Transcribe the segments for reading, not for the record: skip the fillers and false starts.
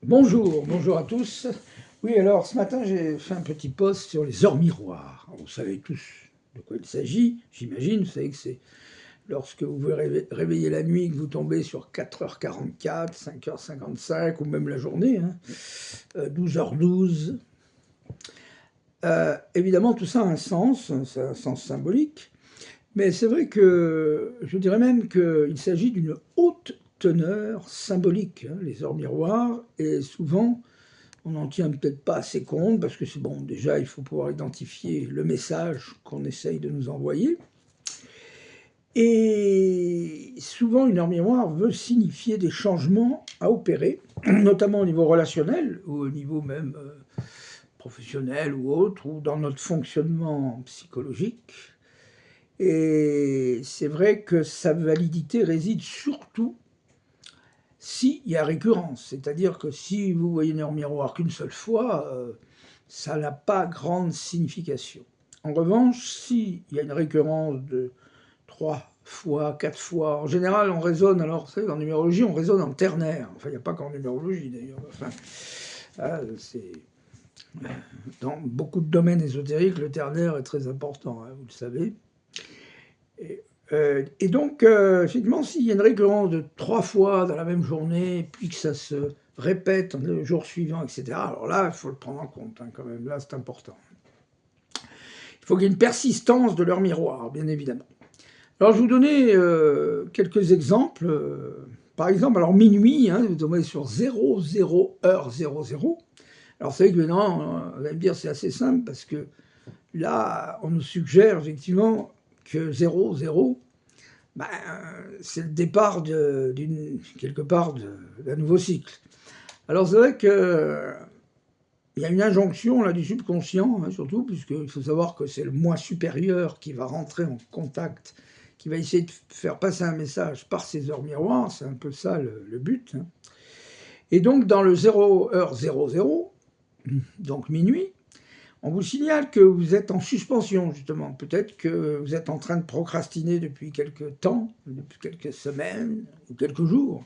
Bonjour, bonjour à tous. Oui, alors ce matin, j'ai fait un petit post sur les heures miroirs. Vous savez tous de quoi il s'agit, j'imagine. Vous savez que c'est lorsque vous vous réveillez la nuit, que vous tombez sur 4h44, 5h55, ou même la journée, 12h12. Évidemment, tout ça a un sens symbolique. Mais c'est vrai que je dirais même qu'il s'agit d'une haute teneur symbolique, les heures miroirs, et souvent on n'en tient peut-être pas assez compte, parce que c'est bon, déjà il faut pouvoir identifier le message qu'on essaye de nous envoyer. Et souvent une heure miroir veut signifier des changements à opérer, notamment au niveau relationnel, ou au niveau même professionnel ou autre, ou dans notre fonctionnement psychologique. Et c'est vrai que sa validité réside surtout s'il y a récurrence. C'est-à-dire que si vous voyez une heure miroir qu'une seule fois, ça n'a pas grande signification. En revanche, s'il y a une récurrence de 3 fois, 4 fois, en général, on raisonne, alors, vous savez, en numérologie, on raisonne en ternaire. Enfin, il n'y a pas qu'en numérologie, d'ailleurs. Enfin, c'est... Dans beaucoup de domaines ésotériques, le ternaire est très important, vous le savez. Et donc, effectivement, s'il y a une récurrence de 3 fois dans la même journée, puis que ça se répète le jour suivant, etc., alors là, il faut le prendre en compte, quand même. Là, c'est important. Il faut qu'il y ait une persistance de leur miroir, bien évidemment. Alors, je vais vous donner quelques exemples. Par exemple, alors minuit, vous tombez sur 00h00. Alors, vous savez que maintenant, vous allez me dire, c'est assez simple, parce que là, on nous suggère effectivement que 00, c'est le départ quelque part d'un nouveau cycle. Alors c'est vrai que il y a une injonction là du subconscient, surtout, puisqu'il faut savoir que c'est le moi supérieur qui va rentrer en contact, qui va essayer de faire passer un message par ces heures miroirs, c'est un peu ça le but. Et donc dans le 0h00, donc minuit, on vous signale que vous êtes en suspension, justement. Peut-être que vous êtes en train de procrastiner depuis quelques temps, depuis quelques semaines ou quelques jours,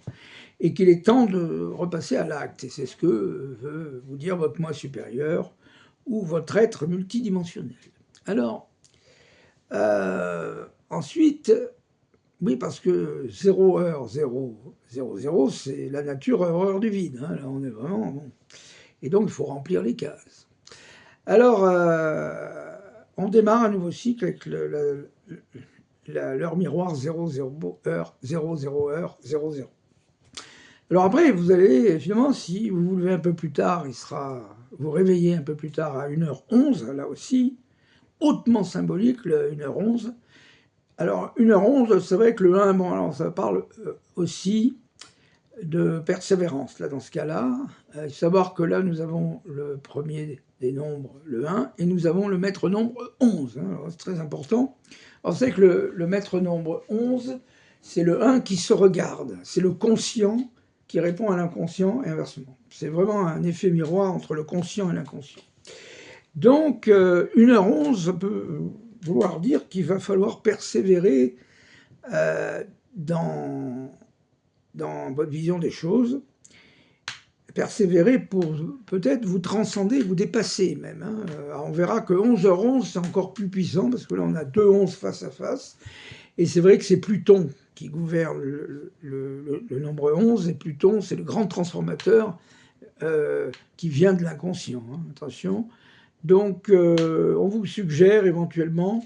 et qu'il est temps de repasser à l'acte. Et c'est ce que veut vous dire votre moi supérieur ou votre être multidimensionnel. Alors, ensuite, oui, parce que 0h000, c'est la nature horreur du vide. Là, on est vraiment bon. Et donc, il faut remplir les cases. Alors, on démarre un nouveau cycle avec l'heure miroir 00h00. Alors après, vous allez, finalement, si vous vous levez un peu plus tard, vous réveillez un peu plus tard à 1h11, là aussi, hautement symbolique, le 1h11. Alors, 1h11, c'est vrai que le 1, bon, alors ça parle aussi de persévérance, là, dans ce cas-là. Il faut savoir que là, nous avons le premier des nombres, le 1, et nous avons le maître nombre 11. C'est très important. On sait que le maître nombre 11, c'est le 1 qui se regarde. C'est le conscient qui répond à l'inconscient et inversement. C'est vraiment un effet miroir entre le conscient et l'inconscient. Donc, 1h11, ça peut vouloir dire qu'il va falloir persévérer dans votre vision des choses, persévérer pour peut-être vous transcender, vous dépasser même. On verra que 11h11, c'est encore plus puissant, parce que là, on a 2 11 face à face, et c'est vrai que c'est Pluton qui gouverne le nombre 11, et Pluton, c'est le grand transformateur qui vient de l'inconscient, attention. Donc, on vous suggère éventuellement,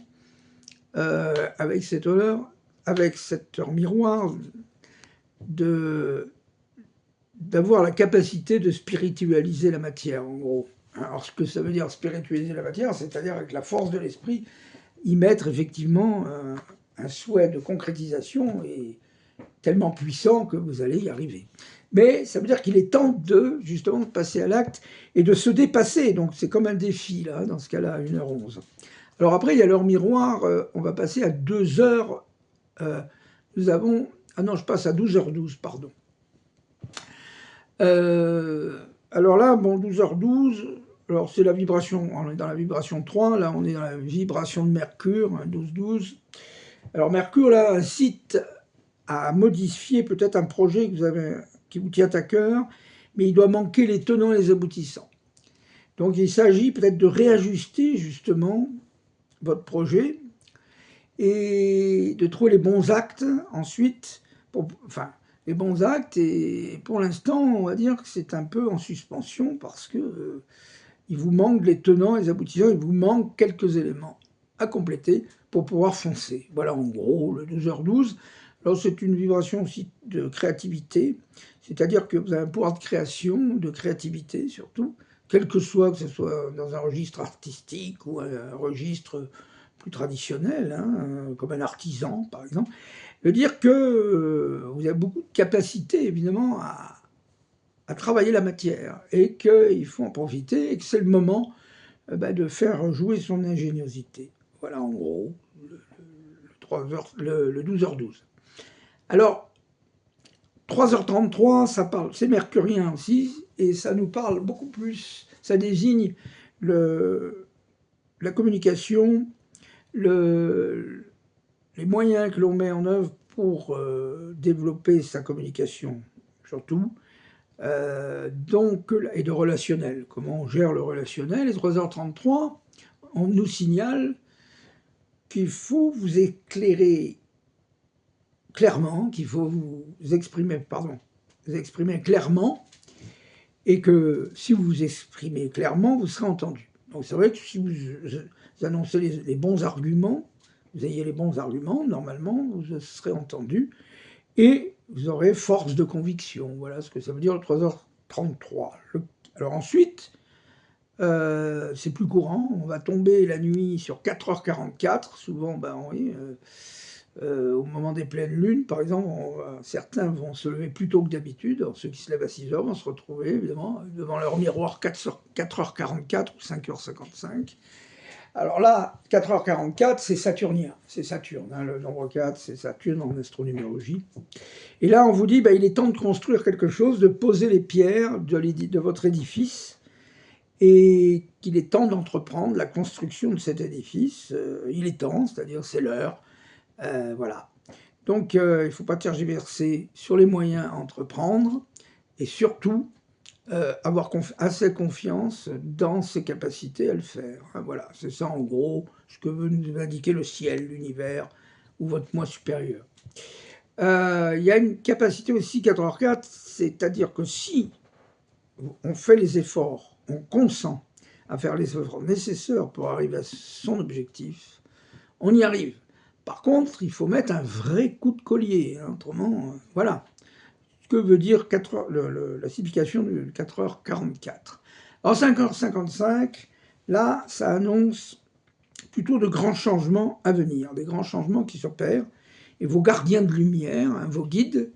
avec cette heure miroir, d'avoir la capacité de spiritualiser la matière, en gros. Alors, ce que ça veut dire spiritualiser la matière, c'est-à-dire avec la force de l'esprit, y mettre effectivement un souhait de concrétisation et tellement puissant que vous allez y arriver. Mais ça veut dire qu'il est temps justement, de passer à l'acte et de se dépasser. Donc, c'est comme un défi, là, dans ce cas-là, à 1h11. Alors après, il y a l'heure miroir, on va passer à 2h. Nous avons... Ah non, je passe à 12h12, pardon. Alors là, bon, 12h12, alors c'est la vibration, on est dans la vibration 3, là on est dans la vibration de Mercure, 12-12. Alors Mercure, là, incite à modifier peut-être un projet qui vous tient à cœur, mais il doit manquer les tenants et les aboutissants. Donc il s'agit peut-être de réajuster justement votre projet et de trouver les bons actes ensuite, les bons actes, et pour l'instant, on va dire que c'est un peu en suspension parce que il vous manque les tenants et les aboutissants, il vous manque quelques éléments à compléter pour pouvoir foncer. Voilà en gros le 12h12. Alors c'est une vibration aussi de créativité, c'est-à-dire que vous avez un pouvoir de création, de créativité surtout, quel que ce soit dans un registre artistique ou un registre plus traditionnel, hein, comme un artisan par exemple, veut dire que vous avez beaucoup de capacité évidemment à travailler la matière et qu'il faut en profiter et que c'est le moment de faire jouer son ingéniosité. Voilà en gros le 12h12. Alors 3h33, ça parle, c'est mercurien aussi, et ça nous parle beaucoup plus, ça désigne la communication, les moyens que l'on met en œuvre pour développer sa communication, surtout, et de relationnel, comment on gère le relationnel. Et 3h33, on nous signale qu'il faut vous éclairer clairement, qu'il faut vous exprimer clairement, et que si vous vous exprimez clairement, vous serez entendu. Donc c'est vrai que si vous annoncez les bons arguments, vous ayez les bons arguments, normalement, vous serez entendu, et vous aurez force de conviction. Voilà ce que ça veut dire le 3h33. Alors ensuite, c'est plus courant, on va tomber la nuit sur 4h44, souvent, oui, au moment des pleines lunes, par exemple, certains vont se lever plus tôt que d'habitude. Alors ceux qui se lèvent à 6h vont se retrouver, évidemment, devant leur miroir 4h44 ou 5h55. Alors là, 4h44, c'est saturnien, c'est Saturne, hein, le nombre 4, c'est Saturne en astronumérologie. Et là, on vous dit, il est temps de construire quelque chose, de poser les pierres de votre édifice, et qu'il est temps d'entreprendre la construction de cet édifice. Il est temps, c'est-à-dire c'est l'heure. Voilà. Donc, il ne faut pas tergiverser sur les moyens à entreprendre et surtout avoir assez confiance dans ses capacités à le faire. Voilà, c'est ça en gros ce que veut nous indiquer le ciel, l'univers ou votre moi supérieur. Il y a une capacité aussi 4h4, c'est-à-dire que si on fait les efforts, on consent à faire les efforts nécessaires pour arriver à son objectif, on y arrive. Par contre, il faut mettre un vrai coup de collier, hein, autrement, voilà. Ce que veut dire la signification de 4h44. En 5h55, là, ça annonce plutôt de grands changements à venir, des grands changements qui s'opèrent, et vos gardiens de lumière, hein, vos guides,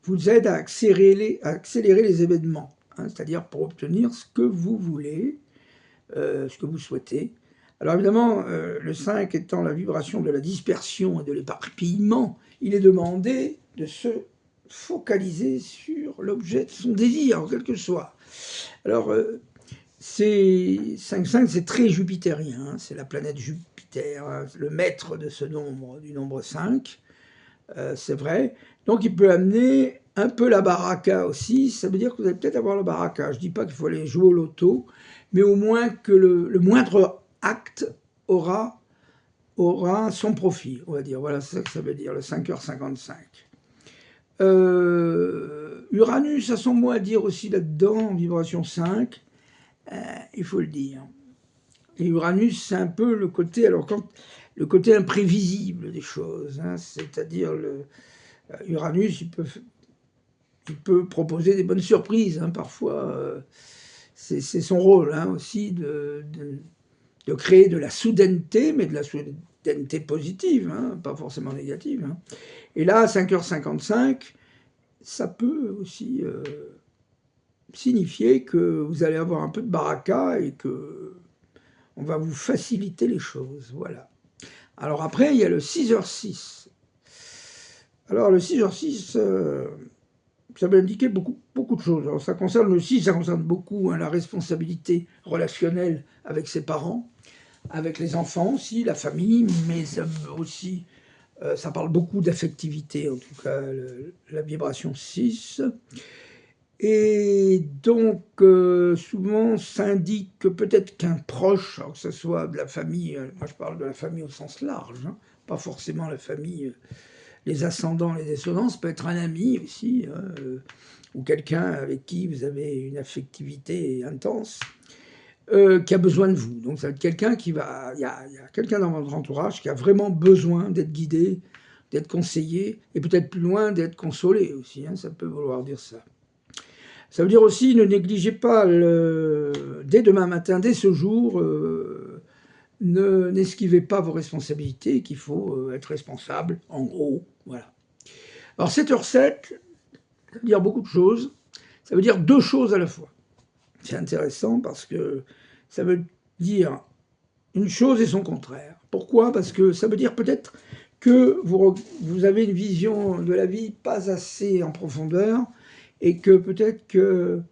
vous aident à accélérer les événements, hein, c'est-à-dire pour obtenir ce que vous voulez, ce que vous souhaitez. Alors évidemment, le 5 étant la vibration de la dispersion et de l'éparpillement, il est demandé de se focaliser sur l'objet de son désir, quel que soit. Alors, 5,5, c'est très jupitérien, hein, c'est la planète Jupiter, hein, le maître de ce nombre, du nombre 5, c'est vrai. Donc il peut amener un peu la baraka aussi, ça veut dire que vous allez peut-être avoir la baraka. Je ne dis pas qu'il faut aller jouer au loto, mais au moins que le moindre acte aura son profit, on va dire. Voilà, c'est ça que ça veut dire, le 5h55. Uranus a son mot à dire aussi là-dedans, en vibration 5, il faut le dire. Et Uranus, c'est un peu le côté, le côté imprévisible des choses, hein, c'est-à-dire Uranus, il peut proposer des bonnes surprises, hein, parfois. C'est son rôle, hein, aussi de créer de la soudaineté, mais de la soudaineté positive, hein, pas forcément négative. Hein. Et là, à 5h55, ça peut aussi signifier que vous allez avoir un peu de baraka et que on va vous faciliter les choses. Voilà. Alors après, il y a le 6h06. Alors le 6h06, ça va indiquer beaucoup de choses. Alors, ça concerne le 6, ça concerne beaucoup, hein, la responsabilité relationnelle avec ses parents, avec les enfants aussi, la famille, mais aussi, ça parle beaucoup d'affectivité, en tout cas, la vibration 6. Et donc, souvent, ça indique que peut-être qu'un proche, alors que ce soit de la famille, moi je parle de la famille au sens large, hein, pas forcément la famille, les ascendants, les descendants, ça peut être un ami aussi, hein, ou quelqu'un avec qui vous avez une affectivité intense, qui a besoin de vous. Donc ça va être quelqu'un qui va... Il y a quelqu'un dans votre entourage qui a vraiment besoin d'être guidé, d'être conseillé, et peut-être plus loin, d'être consolé aussi, hein, ça peut vouloir dire ça. Ça veut dire aussi, ne négligez pas, dès demain matin, dès ce jour, n'esquivez pas vos responsabilités, qu'il faut être responsable, en gros, voilà. Alors 7h7, ça veut dire beaucoup de choses, ça veut dire 2 choses à la fois. C'est intéressant parce que ça veut dire une chose et son contraire. Pourquoi? Parce que ça veut dire peut-être que vous avez une vision de la vie pas assez en profondeur, et que peut-être qu'il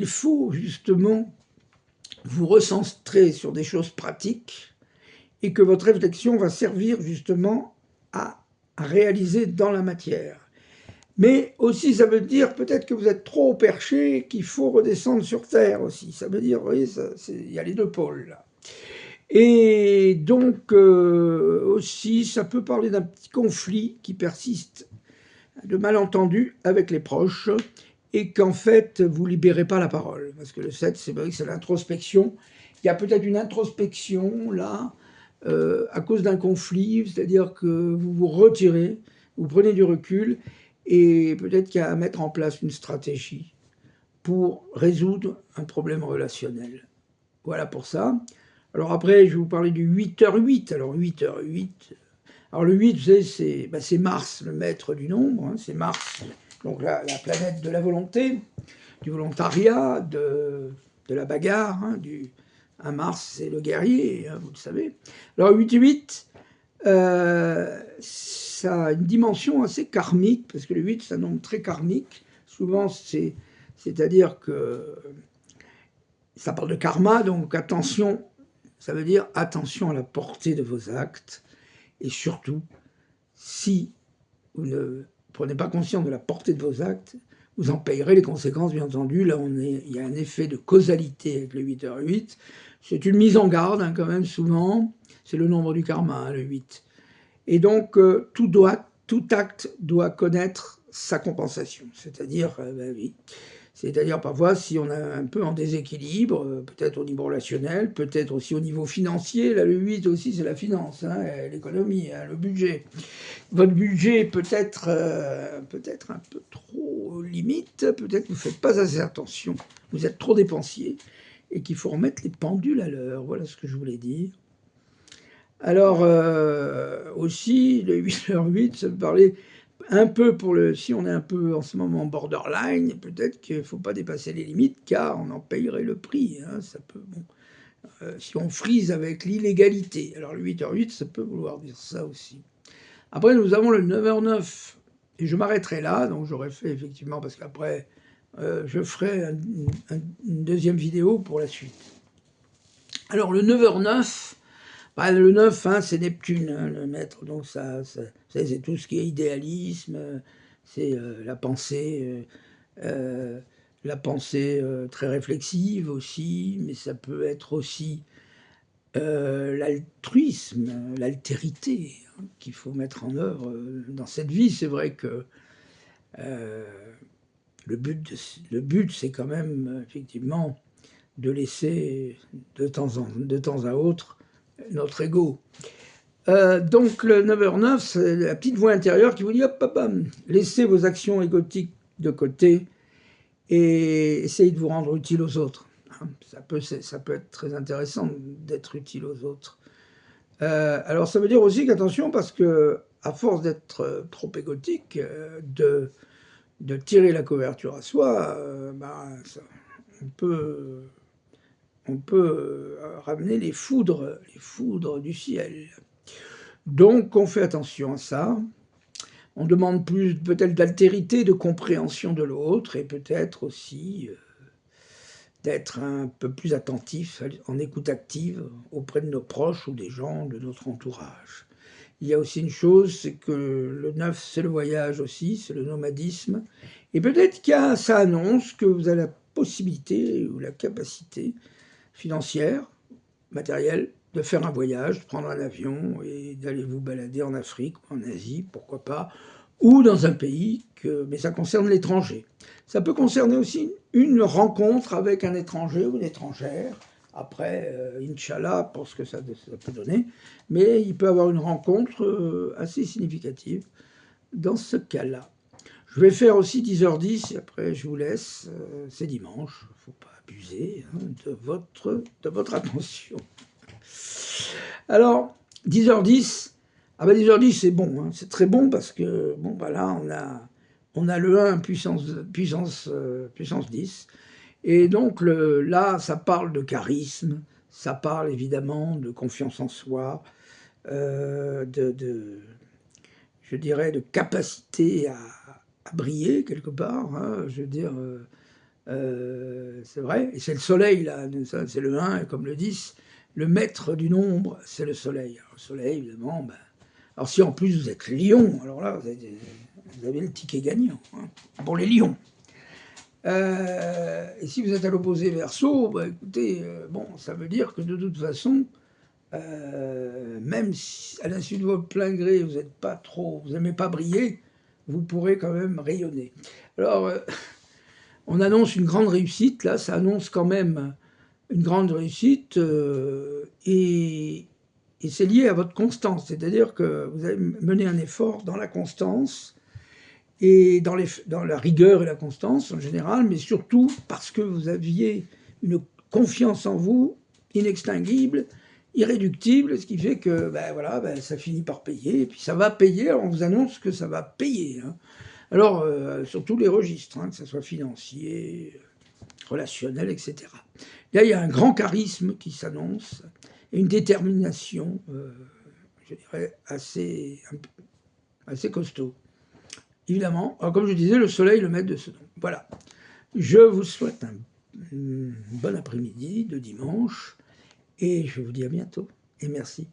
faut justement vous recentrer sur des choses pratiques, et que votre réflexion va servir justement à réaliser dans la matière. Mais aussi, ça veut dire peut-être que vous êtes trop au perché, qu'il faut redescendre sur terre aussi. Ça veut dire, vous voyez, il y a les 2 pôles là. Et donc, aussi, ça peut parler d'un petit conflit qui persiste, de malentendus avec les proches, et qu'en fait, vous ne libérez pas la parole. Parce que le 7, c'est vrai que c'est l'introspection. Il y a peut-être une introspection, là, à cause d'un conflit, c'est-à-dire que vous vous retirez, vous prenez du recul, et peut-être qu'il y a à mettre en place une stratégie pour résoudre un problème relationnel. Voilà pour ça. Alors après, je vais vous parler du 8h8. Alors 8h8... Alors le 8, vous savez, c'est Mars, le maître du nombre, hein, c'est Mars, donc la planète de la volonté, du volontariat, de la bagarre, hein, un Mars, c'est le guerrier, hein, vous le savez. Alors 8-8, ça a une dimension assez karmique, parce que le 8, c'est un nombre très karmique. Souvent, c'est-à-dire que ça parle de karma, donc attention, ça veut dire attention à la portée de vos actes. Et surtout, si vous ne prenez pas conscience de la portée de vos actes, vous en payerez les conséquences, bien entendu. Là, il y a un effet de causalité avec le 8h8. C'est une mise en garde, hein, quand même, souvent. C'est le nombre du karma, hein, le 8. Et donc, tout acte doit connaître sa compensation. C'est-à-dire, oui. C'est-à-dire, parfois, si on est un peu en déséquilibre, peut-être au niveau relationnel, peut-être aussi au niveau financier, là, le 8 aussi, c'est la finance, hein, l'économie, hein, le budget. Votre budget peut être un peu trop limite, peut-être que vous ne faites pas assez attention, vous êtes trop dépensier, et qu'il faut remettre les pendules à l'heure. Voilà ce que je voulais dire. Alors, aussi, le 8h8, ça me parlait un peu si on est un peu en ce moment borderline, peut-être qu'il ne faut pas dépasser les limites, car on en payerait le prix. Hein, ça peut, bon, si on frise avec l'illégalité. Alors le 8h8, ça peut vouloir dire ça aussi. Après, nous avons le 9h9, et je m'arrêterai là, donc j'aurais fait effectivement, parce qu'après, je ferai une deuxième vidéo pour la suite. Alors le 9h9, bah, le 9, hein, c'est Neptune, hein, le maître, donc c'est tout ce qui est idéalisme, c'est la pensée très réflexive aussi, mais ça peut être aussi l'altruisme, l'altérité, hein, qu'il faut mettre en œuvre dans cette vie. C'est vrai que le but c'est quand même, effectivement, de laisser de temps à autre notre ego. Donc le 9h9, c'est la petite voix intérieure qui vous dit hop, hop, hop, laissez vos actions égotiques de côté et essayez de vous rendre utile aux autres. Ça peut être très intéressant d'être utile aux autres. Alors ça veut dire aussi qu'attention, parce que à force d'être trop égotique, de tirer la couverture à soi, on peut ramener les foudres du ciel. Donc on fait attention à ça. On demande plus peut-être d'altérité, de compréhension de l'autre, et peut-être aussi d'être un peu plus attentif, en écoute active, auprès de nos proches ou des gens de notre entourage. Il y a aussi une chose, c'est que le 9, c'est le voyage aussi, c'est le nomadisme, Et peut-être que ça annonce que vous avez la possibilité ou la capacité financière, matérielle, de faire un voyage, de prendre un avion et d'aller vous balader en Afrique ou en Asie, pourquoi pas, ou dans un pays, mais ça concerne l'étranger. Ça peut concerner aussi une rencontre avec un étranger ou une étrangère, après, Inch'Allah, pour ce que ça peut donner, mais il peut y avoir une rencontre assez significative dans ce cas-là. Je vais faire aussi 10h10, et après je vous laisse, c'est dimanche, il ne faut pas abuser hein, de votre attention. Alors, 10h10, ah ben 10h10 c'est bon, hein, c'est très bon parce que, bon ben là on a le 1 puissance 10, et donc là ça parle de charisme, ça parle évidemment de confiance en soi, je dirais de capacité à briller quelque part, hein, je veux dire, c'est vrai, et c'est le soleil là, c'est le 1 comme le 10, le maître du nombre, c'est le soleil. Alors, le soleil, évidemment, ben, alors si en plus vous êtes lion, alors là, vous avez le ticket gagnant hein, pour les lions. Et si vous êtes à l'opposé Verseau, bah, écoutez, bon, ça veut dire que de toute façon, même si à l'insu de votre plein gré, vous n'êtes pas trop, vous n'aimez pas briller, vous pourrez quand même rayonner. Alors, on annonce une grande réussite, là, ça annonce quand même une grande réussite, et c'est lié à votre constance, c'est-à-dire que vous avez mené un effort dans la constance, et dans la rigueur et la constance en général, mais surtout parce que vous aviez une confiance en vous inextinguible, irréductible, ce qui fait que ben voilà, ben ça finit par payer, et puis ça va payer, alors on vous annonce que ça va payer. Hein. Alors, sur tous les registres, hein, que ce soit financier, relationnel, etc. Là, il y a un grand charisme qui s'annonce, et une détermination, je dirais, assez costaud. Évidemment, alors comme je disais, le soleil, le maître de ce nom. Voilà. Je vous souhaite un bon après-midi de dimanche, et je vous dis à bientôt, et merci.